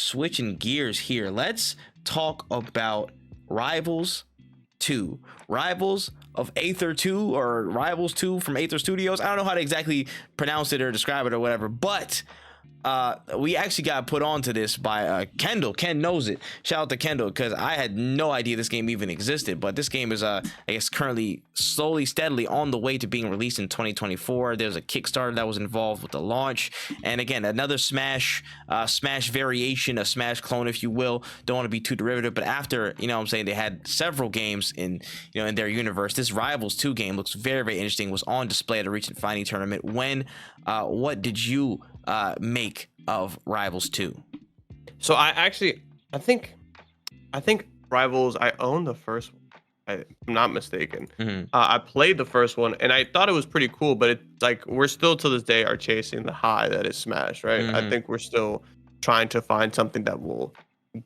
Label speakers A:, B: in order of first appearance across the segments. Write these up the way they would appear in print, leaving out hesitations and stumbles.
A: switching gears here. Let's talk about Rivals 2. Rivals of Aether 2, or Rivals 2 from Aether Studios. I don't know how to exactly pronounce it or describe it or whatever, but we actually got put onto this by Kendall. Ken knows it. Shout out to Kendall, because I had no idea this game even existed. But this game is I guess currently slowly steadily on the way to being released in 2024. There's a Kickstarter that was involved with the launch, and again, another Smash variation, a Smash clone, if you will. Don't want to be too derivative, but after, you know what I'm saying, they had several games in, you know, in their universe. This Rivals 2 game looks very, very interesting. Was on display at a recent Finding tournament. What did you make of Rivals 2?
B: So I think Rivals, I own the first one, if I'm not mistaken. I played the first one and I thought it was pretty cool, but it's like we're still to this day are chasing the high that is Smash, right? I think we're still trying to find something that will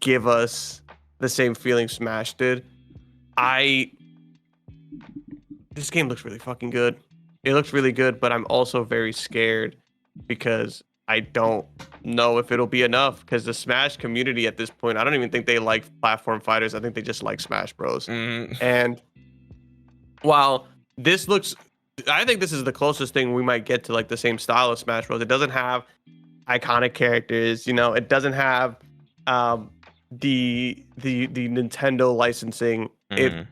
B: give us the same feeling Smash did. This game looks really fucking good. It looks really good, but I'm also very scared because I don't know if it'll be enough, because the Smash community at this point, I don't even think they like platform fighters. I think they just like Smash Bros. And while this looks, I think this is the closest thing we might get to like the same style of Smash Bros. It doesn't have iconic characters, you know, it doesn't have the Nintendo licensing. It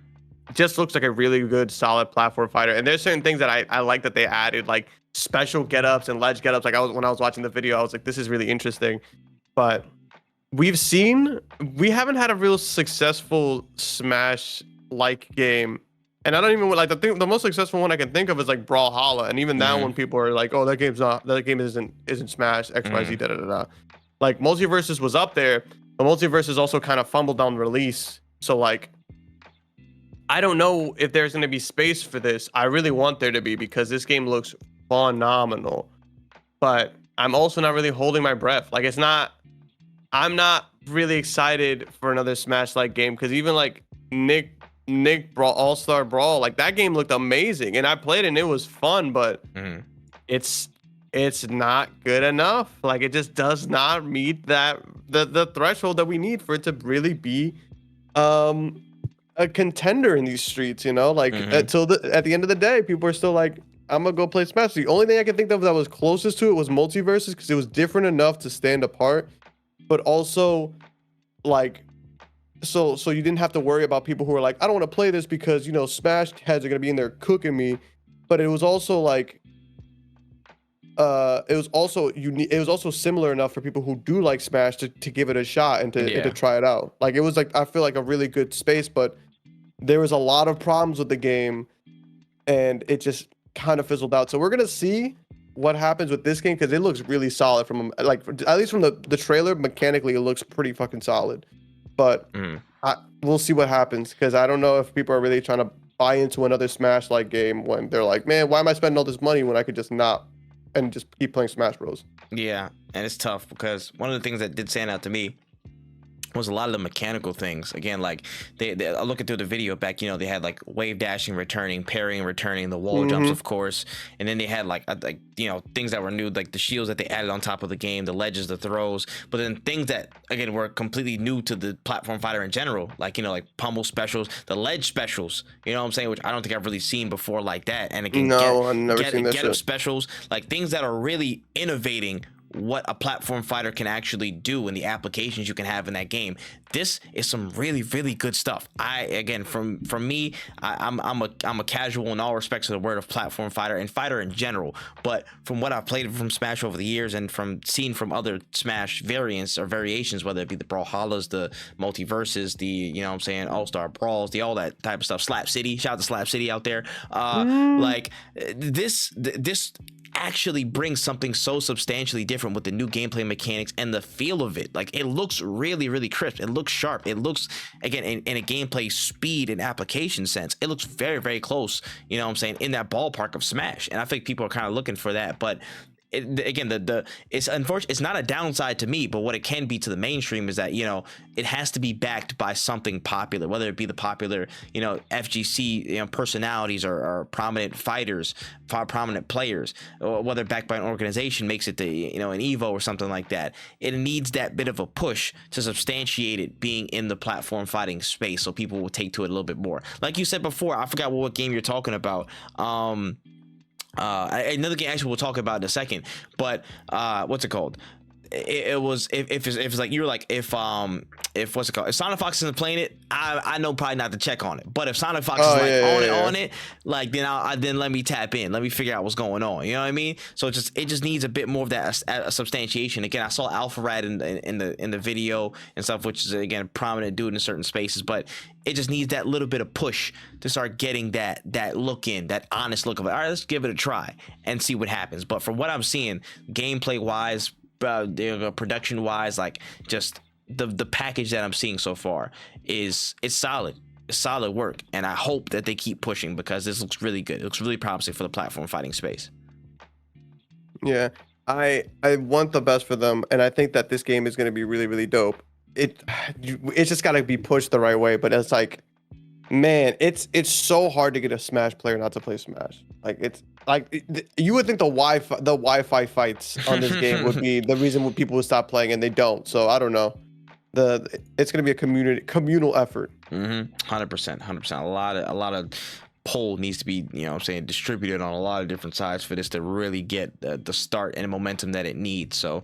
B: just looks like a really good solid platform fighter. And there's certain things that I like that they added, like special get-ups and ledge get-ups. Like when I was watching the video, I was like, this is really interesting. But we haven't had a real successful Smash like game. And I don't even like the most successful one I can think of is like Brawlhalla. And even now when people are like, oh, that game isn't Smash, XYZ, da da da da. Like Multiverses was up there, but Multiverses also kind of fumbled down the release. So like, I don't know if there's going to be space for this. I really want there to be, because this game looks phenomenal. But I'm also not really holding my breath. Like I'm not really excited for another Smash-like game, because even like Nick Brawl, All-Star Brawl, like that game looked amazing, and I played it and it was fun, but it's not good enough. Like it just does not meet the threshold that we need for it to really be a contender in these streets, you know, like at the end of the day, people are still like, I'm gonna go play Smash. The only thing I can think of that was closest to it was Multiverses, because it was different enough to stand apart, but also like, so you didn't have to worry about people who were like, I don't want to play this because, you know, Smash heads are gonna be in there cooking me. But it was also like, it was also unique. It was also similar enough for people who do like Smash to give it a shot and to try it out. Like it was like, I feel like a really good space, but there was a lot of problems with the game and it just kind of fizzled out. So we're gonna see what happens with this game, because it looks really solid from like, at least from the trailer. Mechanically, it looks pretty fucking solid. But we'll see what happens, because I don't know if people are really trying to buy into another Smash like game when they're like, man, why am I spending all this money when I could just not and just keep playing Smash Bros.
A: Yeah, and it's tough, because one of the things that did stand out to me was a lot of the mechanical things. Again, like they looking through the video back, you know, they had like wave dashing returning, parrying returning, the wall jumps, of course, and then they had like you know, things that were new, like the shields that they added on top of the game, the ledges, the throws, but then things that again were completely new to the platform fighter in general, like, you know, like pummel specials, the ledge specials, you know what I'm saying, which I don't think I've really seen before like that. And again,
B: I've never seen this
A: get up specials, like things that are really innovating what a platform fighter can actually do and the applications you can have in that game. This is some really, really good stuff. Again, from me, I'm a casual in all respects of the word of platform fighter and fighter in general. But from what I've played from Smash over the years and from seeing from other Smash variants or variations, whether it be the Brawlhallas, the Multiverses, the, you know what I'm saying, All-Star Brawls, all that type of stuff, Slap City, shout out to Slap City out there. Like this actually brings something so substantially different with the new gameplay mechanics and the feel of it. Like it looks really, really crisp. It looks sharp. It looks, again, in a gameplay speed and application sense, it looks very, very close, you know what I'm saying, in that ballpark of Smash. And I think people are kind of looking for that. But again, the it's unfortunate. It's not a downside to me, but what it can be to the mainstream is that, you know, it has to be backed by something popular, whether it be the popular, you know, FGC, you know, personalities or prominent fighters, prominent players, or whether backed by an organization makes it the, you know, an Evo or something like that. It needs that bit of a push to substantiate it being in the platform fighting space, so people will take to it a little bit more. Like you said before, I forgot what game you're talking about. Another game actually we'll talk about in a second, but what's it called? It was if it's like you were like if what's it called, if Sonic Fox isn't playing it, I know probably not to check on it, but if Sonic Fox is like on it, like then let me tap in, let me figure out what's going on, you know what I mean? So it just needs a bit more of that substantiation. Again, I saw Alpha Rat in the video and stuff, which is again a prominent dude in certain spaces, but it just needs that little bit of push to start getting that look in, that honest look of it. All right, let's give it a try and see what happens. But from what I'm seeing, gameplay wise, production wise, like just the package that I'm seeing so far it's solid. It's solid work, and I hope that they keep pushing, because this looks really good. It looks really promising for the platform fighting space.
B: Yeah, I want the best for them, and I think that this game is going to be really, really dope. It's just got to be pushed the right way, but it's like, man, it's so hard to get a Smash player not to play Smash. Like, it's like you would think the Wi-Fi fights on this game would be the reason why people would stop playing, and they don't. So I don't know. It's gonna be a communal effort.
A: 100%. A lot of pull needs to be, you know what I'm saying, distributed on a lot of different sides for this to really get the start and the momentum that it needs. So